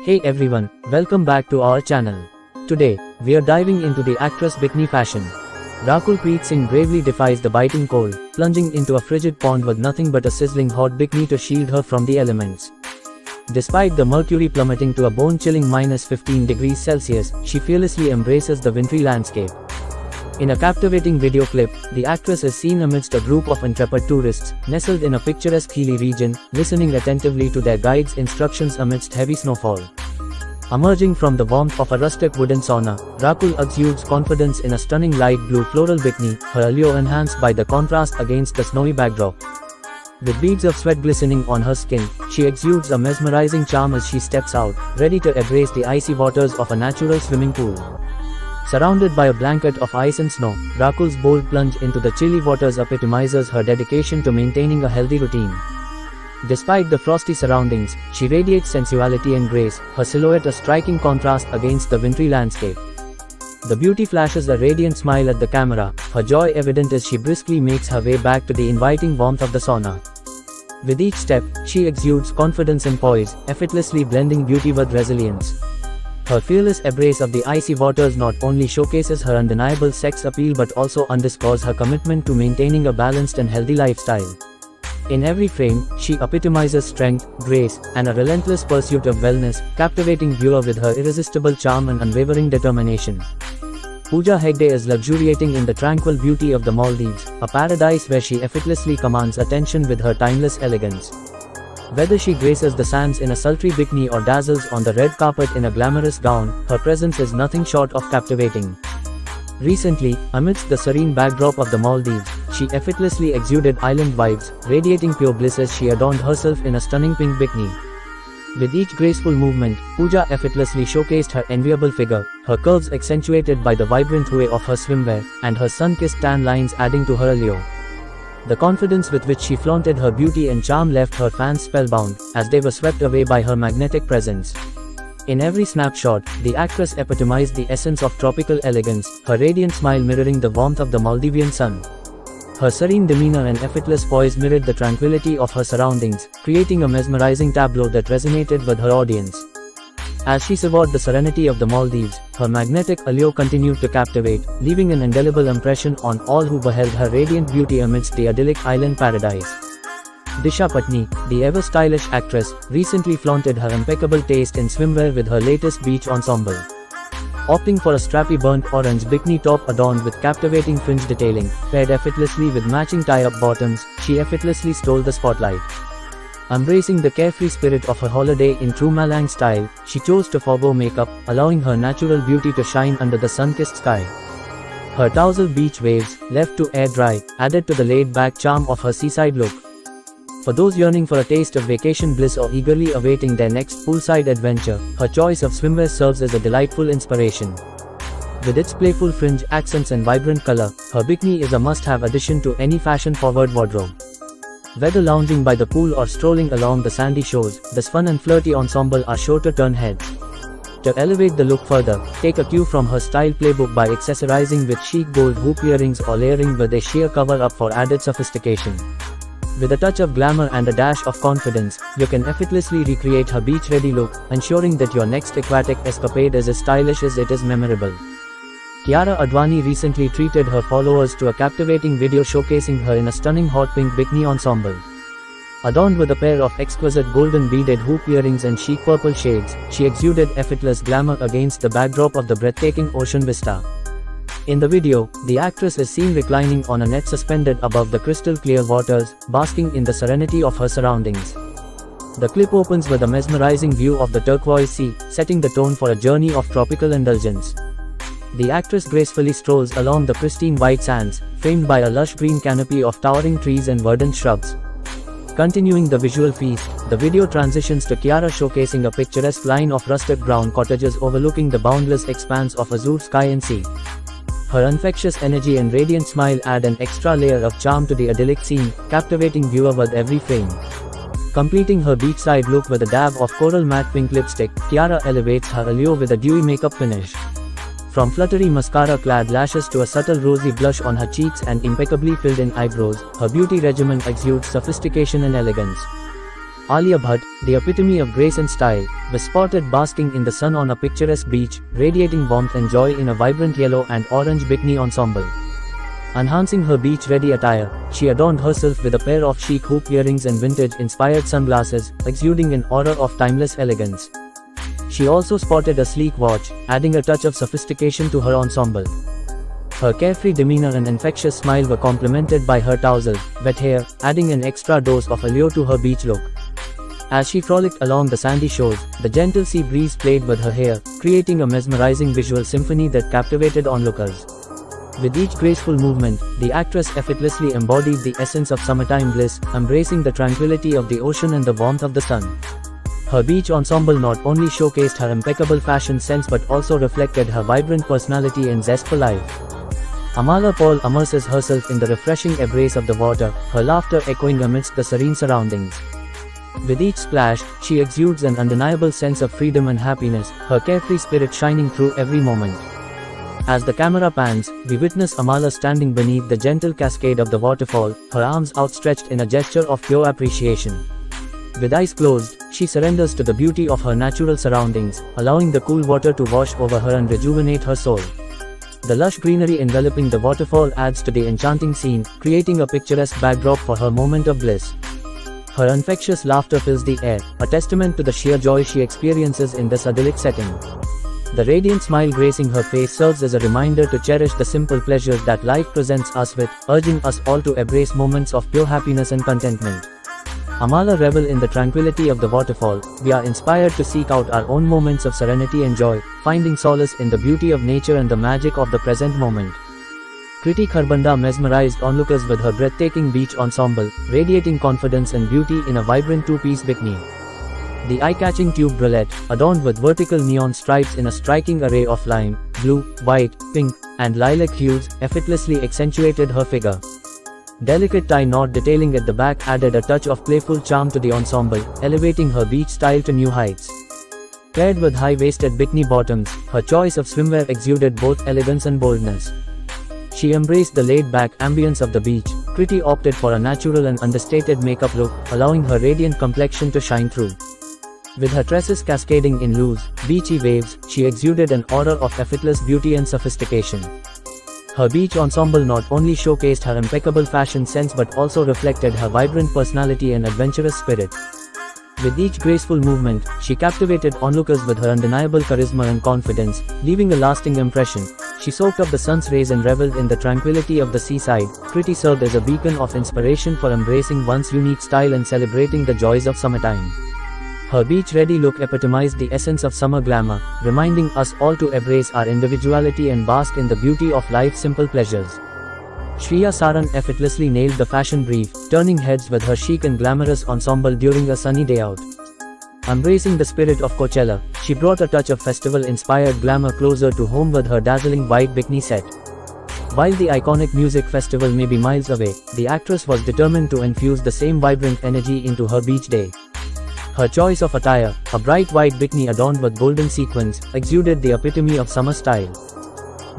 Hey everyone, welcome back to our channel. Today, we are diving into the actress bikini fashion. Rakul Preet Singh bravely defies the biting cold, plunging into a frigid pond with nothing but a sizzling hot bikini to shield her from the elements. Despite the mercury plummeting to a bone-chilling -15 degrees Celsius, she fearlessly embraces the wintry landscape. In a captivating video clip, the actress is seen amidst a group of intrepid tourists, nestled in a picturesque hilly region, listening attentively to their guides' instructions amidst heavy snowfall. Emerging from the warmth of a rustic wooden sauna, Rakul exudes confidence in a stunning light blue floral bikini, her allure enhanced by the contrast against the snowy backdrop. With beads of sweat glistening on her skin, she exudes a mesmerizing charm as she steps out, ready to embrace the icy waters of a natural swimming pool. Surrounded by a blanket of ice and snow, Rakul's bold plunge into the chilly waters epitomizes her dedication to maintaining a healthy routine. Despite the frosty surroundings, she radiates sensuality and grace, her silhouette a striking contrast against the wintry landscape. The beauty flashes a radiant smile at the camera, her joy evident as she briskly makes her way back to the inviting warmth of the sauna. With each step, she exudes confidence and poise, effortlessly blending beauty with resilience. Her fearless embrace of the icy waters not only showcases her undeniable sex appeal but also underscores her commitment to maintaining a balanced and healthy lifestyle. In every frame, she epitomizes strength, grace, and a relentless pursuit of wellness, captivating viewer with her irresistible charm and unwavering determination. Pooja Hegde is luxuriating in the tranquil beauty of the Maldives, a paradise where she effortlessly commands attention with her timeless elegance. Whether she graces the sands in a sultry bikini or dazzles on the red carpet in a glamorous gown, her presence is nothing short of captivating. Recently, amidst the serene backdrop of the Maldives, she effortlessly exuded island vibes, radiating pure bliss as she adorned herself in a stunning pink bikini. With each graceful movement, Pooja effortlessly showcased her enviable figure, her curves accentuated by the vibrant hue of her swimwear, and her sun-kissed tan lines adding to her allure. The confidence with which she flaunted her beauty and charm left her fans spellbound, as they were swept away by her magnetic presence. In every snapshot, the actress epitomized the essence of tropical elegance, her radiant smile mirroring the warmth of the Maldivian sun. Her serene demeanor and effortless poise mirrored the tranquility of her surroundings, creating a mesmerizing tableau that resonated with her audience. As she savored the serenity of the Maldives, her magnetic allure continued to captivate, leaving an indelible impression on all who beheld her radiant beauty amidst the idyllic island paradise. Disha Patni, the ever-stylish actress, recently flaunted her impeccable taste in swimwear with her latest beach ensemble. Opting for a strappy burnt orange bikini top adorned with captivating fringe detailing, paired effortlessly with matching tie-up bottoms, she effortlessly stole the spotlight. Embracing the carefree spirit of her holiday in true Malang style, she chose to forgo makeup, allowing her natural beauty to shine under the sun-kissed sky. Her tousle beach waves, left to air dry, added to the laid-back charm of her seaside look. For those yearning for a taste of vacation bliss or eagerly awaiting their next poolside adventure, her choice of swimwear serves as a delightful inspiration. With its playful fringe accents and vibrant color, her bikini is a must-have addition to any fashion-forward wardrobe. Whether lounging by the pool or strolling along the sandy shores, this fun and flirty ensemble are sure to turn heads. To elevate the look further, take a cue from her style playbook by accessorizing with chic gold hoop earrings or layering with a sheer cover-up for added sophistication. With a touch of glamour and a dash of confidence, you can effortlessly recreate her beach-ready look, ensuring that your next aquatic escapade is as stylish as it is memorable. Kiara Advani recently treated her followers to a captivating video showcasing her in a stunning hot pink bikini ensemble. Adorned with a pair of exquisite golden beaded hoop earrings and chic purple shades, she exuded effortless glamour against the backdrop of the breathtaking ocean vista. In the video, the actress is seen reclining on a net suspended above the crystal-clear waters, basking in the serenity of her surroundings. The clip opens with a mesmerizing view of the turquoise sea, setting the tone for a journey of tropical indulgence. The actress gracefully strolls along the pristine white sands, framed by a lush green canopy of towering trees and verdant shrubs. Continuing the visual feast, the video transitions to Kiara showcasing a picturesque line of rustic brown cottages overlooking the boundless expanse of azure sky and sea. Her infectious energy and radiant smile add an extra layer of charm to the idyllic scene, captivating viewer with every frame. Completing her beachside look with a dab of coral matte pink lipstick, Kiara elevates her allure with a dewy makeup finish. From fluttery mascara-clad lashes to a subtle rosy blush on her cheeks and impeccably filled-in eyebrows, her beauty regimen exudes sophistication and elegance. Alia Bhatt, the epitome of grace and style, was spotted basking in the sun on a picturesque beach, radiating warmth and joy in a vibrant yellow and orange bikini ensemble. Enhancing her beach-ready attire, she adorned herself with a pair of chic hoop earrings and vintage-inspired sunglasses, exuding an aura of timeless elegance. She also sported a sleek watch, adding a touch of sophistication to her ensemble. Her carefree demeanor and infectious smile were complemented by her tousled, wet hair, adding an extra dose of allure to her beach look. As she frolicked along the sandy shores, the gentle sea breeze played with her hair, creating a mesmerizing visual symphony that captivated onlookers. With each graceful movement, the actress effortlessly embodied the essence of summertime bliss, embracing the tranquility of the ocean and the warmth of the sun. Her beach ensemble not only showcased her impeccable fashion sense but also reflected her vibrant personality and zest for life. Amala Paul immerses herself in the refreshing embrace of the water, her laughter echoing amidst the serene surroundings. With each splash, she exudes an undeniable sense of freedom and happiness, her carefree spirit shining through every moment. As the camera pans, we witness Amala standing beneath the gentle cascade of the waterfall, her arms outstretched in a gesture of pure appreciation. With eyes closed, she surrenders to the beauty of her natural surroundings, allowing the cool water to wash over her and rejuvenate her soul. The lush greenery enveloping the waterfall adds to the enchanting scene, creating a picturesque backdrop for her moment of bliss. Her infectious laughter fills the air, a testament to the sheer joy she experiences in this idyllic setting. The radiant smile gracing her face serves as a reminder to cherish the simple pleasures that life presents us with, urging us all to embrace moments of pure happiness and contentment. Amala revel in the tranquility of the waterfall. We are inspired to seek out our own moments of serenity and joy, finding solace in the beauty of nature and the magic of the present moment. Kriti Kharbanda mesmerized onlookers with her breathtaking beach ensemble, radiating confidence and beauty in a vibrant two-piece bikini. The eye-catching tube bralette, adorned with vertical neon stripes in a striking array of lime, blue, white, pink, and lilac hues, effortlessly accentuated her figure. Delicate tie knot detailing at the back added a touch of playful charm to the ensemble, elevating her beach style to new heights. Paired with high-waisted bikini bottoms, her choice of swimwear exuded both elegance and boldness. She embraced the laid-back ambience of the beach. Kriti opted for a natural and understated makeup look, allowing her radiant complexion to shine through. With her tresses cascading in loose, beachy waves, she exuded an aura of effortless beauty and sophistication. Her beach ensemble not only showcased her impeccable fashion sense but also reflected her vibrant personality and adventurous spirit. With each graceful movement, she captivated onlookers with her undeniable charisma and confidence, leaving a lasting impression. She soaked up the sun's rays and reveled in the tranquility of the seaside. Kriti served as a beacon of inspiration for embracing one's unique style and celebrating the joys of summertime. Her beach-ready look epitomized the essence of summer glamour, reminding us all to embrace our individuality and bask in the beauty of life's simple pleasures. Shreya Saran effortlessly nailed the fashion brief, turning heads with her chic and glamorous ensemble during a sunny day out. Embracing the spirit of Coachella, she brought a touch of festival-inspired glamour closer to home with her dazzling white bikini set. While the iconic music festival may be miles away, the actress was determined to infuse the same vibrant energy into her beach day. Her choice of attire, a bright white bikini adorned with golden sequins, exuded the epitome of summer style.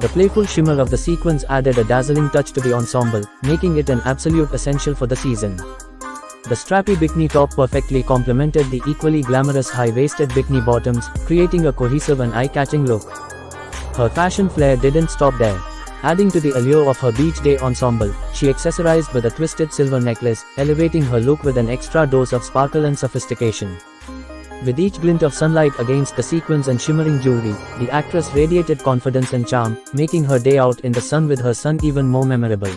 The playful shimmer of the sequins added a dazzling touch to the ensemble, making it an absolute essential for the season. The strappy bikini top perfectly complemented the equally glamorous high-waisted bikini bottoms, creating a cohesive and eye-catching look. Her fashion flair didn't stop there. Adding to the allure of her beach day ensemble, she accessorized with a twisted silver necklace, elevating her look with an extra dose of sparkle and sophistication. With each glint of sunlight against the sequins and shimmering jewelry, the actress radiated confidence and charm, making her day out in the sun with her son even more memorable.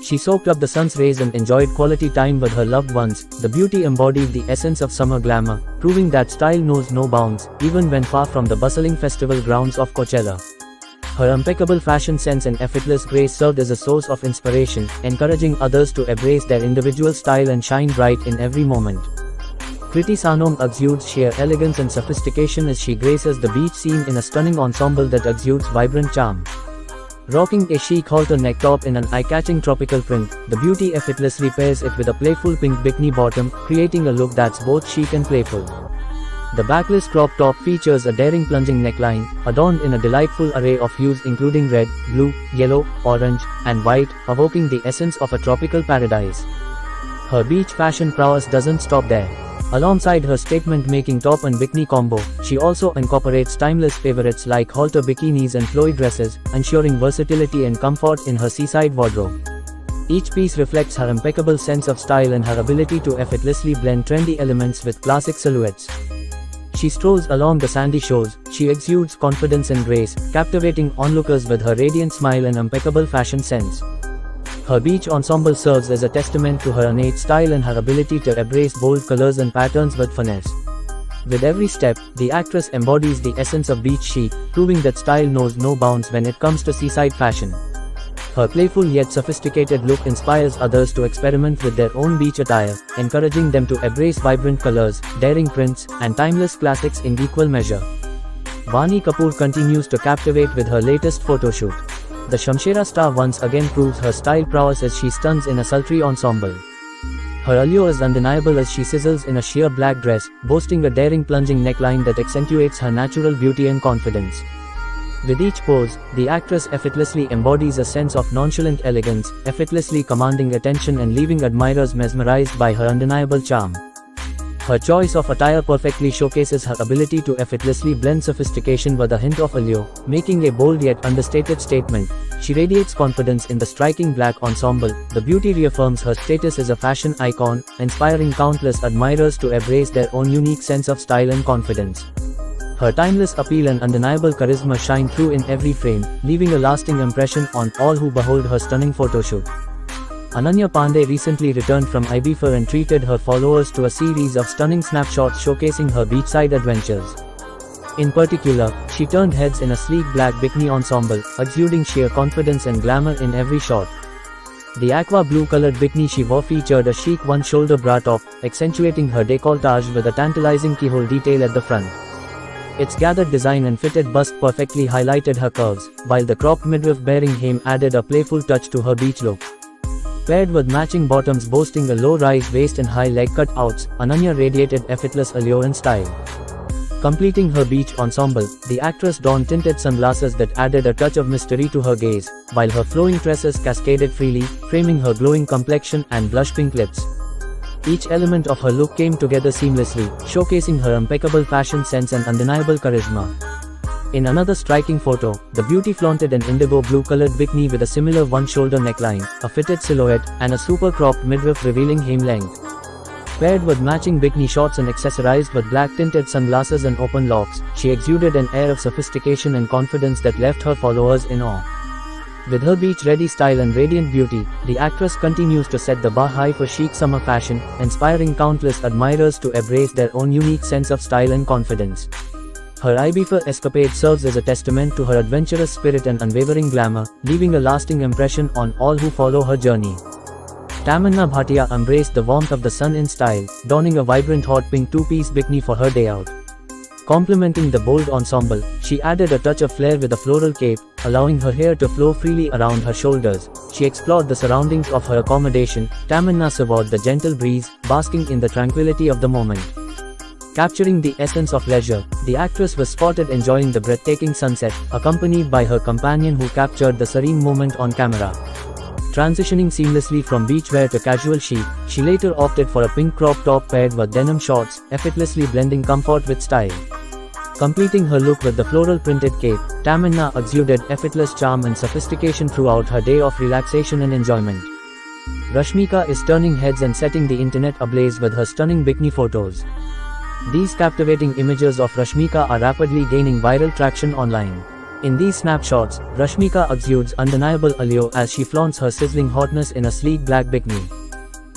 She soaked up the sun's rays and enjoyed quality time with her loved ones. The beauty embodied the essence of summer glamour, proving that style knows no bounds, even when far from the bustling festival grounds of Coachella. Her impeccable fashion sense and effortless grace served as a source of inspiration, encouraging others to embrace their individual style and shine bright in every moment. Kriti Sanon exudes sheer elegance and sophistication as she graces the beach scene in a stunning ensemble that exudes vibrant charm. Rocking a chic halter neck top in an eye-catching tropical print, the beauty effortlessly pairs it with a playful pink bikini bottom, creating a look that's both chic and playful. The backless crop top features a daring plunging neckline, adorned in a delightful array of hues including red, blue, yellow, orange, and white, evoking the essence of a tropical paradise. Her beach fashion prowess doesn't stop there. Alongside her statement-making top and bikini combo, she also incorporates timeless favorites like halter bikinis and flowy dresses, ensuring versatility and comfort in her seaside wardrobe. Each piece reflects her impeccable sense of style and her ability to effortlessly blend trendy elements with classic silhouettes. She strolls along the sandy shores, she exudes confidence and grace, captivating onlookers with her radiant smile and impeccable fashion sense. Her beach ensemble serves as a testament to her innate style and her ability to embrace bold colors and patterns with finesse. With every step, the actress embodies the essence of beach chic, proving that style knows no bounds when it comes to seaside fashion. Her playful yet sophisticated look inspires others to experiment with their own beach attire, encouraging them to embrace vibrant colors, daring prints, and timeless classics in equal measure. Vaani Kapoor continues to captivate with her latest photoshoot. The Shamshera star once again proves her style prowess as she stuns in a sultry ensemble. Her allure is undeniable as she sizzles in a sheer black dress, boasting a daring plunging neckline that accentuates her natural beauty and confidence. With each pose, the actress effortlessly embodies a sense of nonchalant elegance, effortlessly commanding attention and leaving admirers mesmerized by her undeniable charm. Her choice of attire perfectly showcases her ability to effortlessly blend sophistication with a hint of allure, making a bold yet understated statement. She radiates confidence in the striking black ensemble. The beauty reaffirms her status as a fashion icon, inspiring countless admirers to embrace their own unique sense of style and confidence. Her timeless appeal and undeniable charisma shine through in every frame, leaving a lasting impression on all who behold her stunning photoshoot. Ananya Pandey recently returned from Ibiza and treated her followers to a series of stunning snapshots showcasing her beachside adventures. In particular, she turned heads in a sleek black bikini ensemble, exuding sheer confidence and glamour in every shot. The aqua blue-colored bikini she wore featured a chic one-shoulder bra top, accentuating her décolletage with a tantalizing keyhole detail at the front. Its gathered design and fitted bust perfectly highlighted her curves, while the cropped midriff-bearing hem added a playful touch to her beach look. Paired with matching bottoms boasting a low-rise waist and high leg cutouts, Ananya radiated effortless allure and style. Completing her beach ensemble, the actress donned tinted sunglasses that added a touch of mystery to her gaze, while her flowing tresses cascaded freely, framing her glowing complexion and blush pink lips. Each element of her look came together seamlessly, showcasing her impeccable fashion sense and undeniable charisma. In another striking photo, the beauty flaunted an indigo blue-colored bikini with a similar one-shoulder neckline, a fitted silhouette, and a super-cropped midriff revealing hem length. Paired with matching bikini shorts and accessorized with black tinted sunglasses and open locks, she exuded an air of sophistication and confidence that left her followers in awe. With her beach-ready style and radiant beauty, the actress continues to set the bar high for chic summer fashion, inspiring countless admirers to embrace their own unique sense of style and confidence. Her Ibiza escapade serves as a testament to her adventurous spirit and unwavering glamour, leaving a lasting impression on all who follow her journey. Tamannaah Bhatia embraced the warmth of the sun in style, donning a vibrant hot pink two-piece bikini for her day out. Complementing the bold ensemble, she added a touch of flair with a floral cape, allowing her hair to flow freely around her shoulders. She explored the surroundings of her accommodation. Tamannaah savored the gentle breeze, basking in the tranquility of the moment. Capturing the essence of leisure, the actress was spotted enjoying the breathtaking sunset, accompanied by her companion who captured the serene moment on camera. Transitioning seamlessly from beachwear to casual chic, she later opted for a pink crop top paired with denim shorts, effortlessly blending comfort with style. Completing her look with the floral printed cape, Tamannaah exuded effortless charm and sophistication throughout her day of relaxation and enjoyment. Rashmika is turning heads and setting the internet ablaze with her stunning bikini photos. These captivating images of Rashmika are rapidly gaining viral traction online. In these snapshots, Rashmika exudes undeniable allure as she flaunts her sizzling hotness in a sleek black bikini.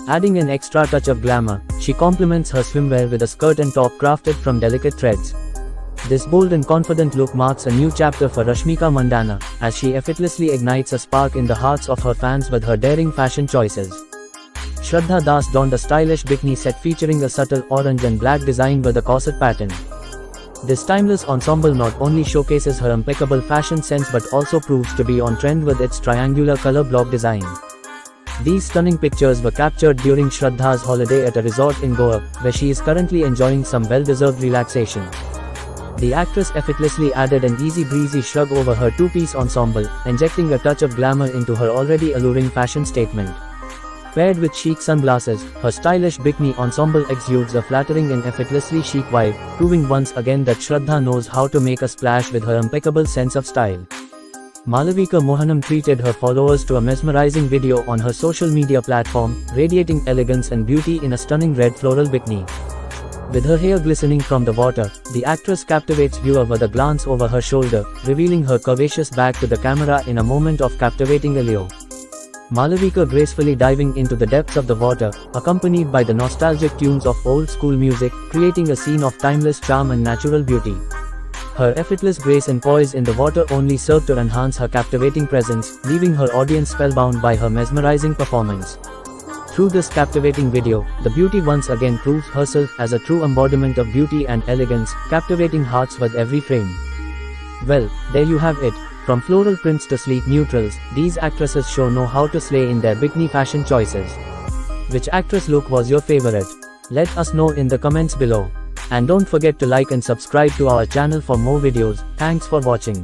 Adding an extra touch of glamour, she complements her swimwear with a skirt and top crafted from delicate threads. This bold and confident look marks a new chapter for Rashmika Mandanna, as she effortlessly ignites a spark in the hearts of her fans with her daring fashion choices. Shraddha Das donned a stylish bikini set featuring a subtle orange and black design with a corset pattern. This timeless ensemble not only showcases her impeccable fashion sense but also proves to be on trend with its triangular color block design. These stunning pictures were captured during Shraddha's holiday at a resort in Goa, where she is currently enjoying some well-deserved relaxation. The actress effortlessly added an easy breezy shrug over her two-piece ensemble, injecting a touch of glamour into her already alluring fashion statement. Paired with chic sunglasses, her stylish bikini ensemble exudes a flattering and effortlessly chic vibe, proving once again that Shraddha knows how to make a splash with her impeccable sense of style. Malavika Mohanam treated her followers to a mesmerizing video on her social media platform, radiating elegance and beauty in a stunning red floral bikini. With her hair glistening from the water, the actress captivates viewer with a glance over her shoulder, revealing her curvaceous back to the camera in a moment of captivating allure. Malavika gracefully diving into the depths of the water, accompanied by the nostalgic tunes of old-school music, creating a scene of timeless charm and natural beauty. Her effortless grace and poise in the water only serve to enhance her captivating presence, leaving her audience spellbound by her mesmerizing performance. Through this captivating video, the beauty once again proves herself as a true embodiment of beauty and elegance, captivating hearts with every frame. Well, there you have it. From floral prints to sleek neutrals, these actresses sure know how to slay in their bikini fashion choices. Which actress look was your favorite? Let us know in the comments below. And don't forget to like and subscribe to our channel for more videos. Thanks for watching.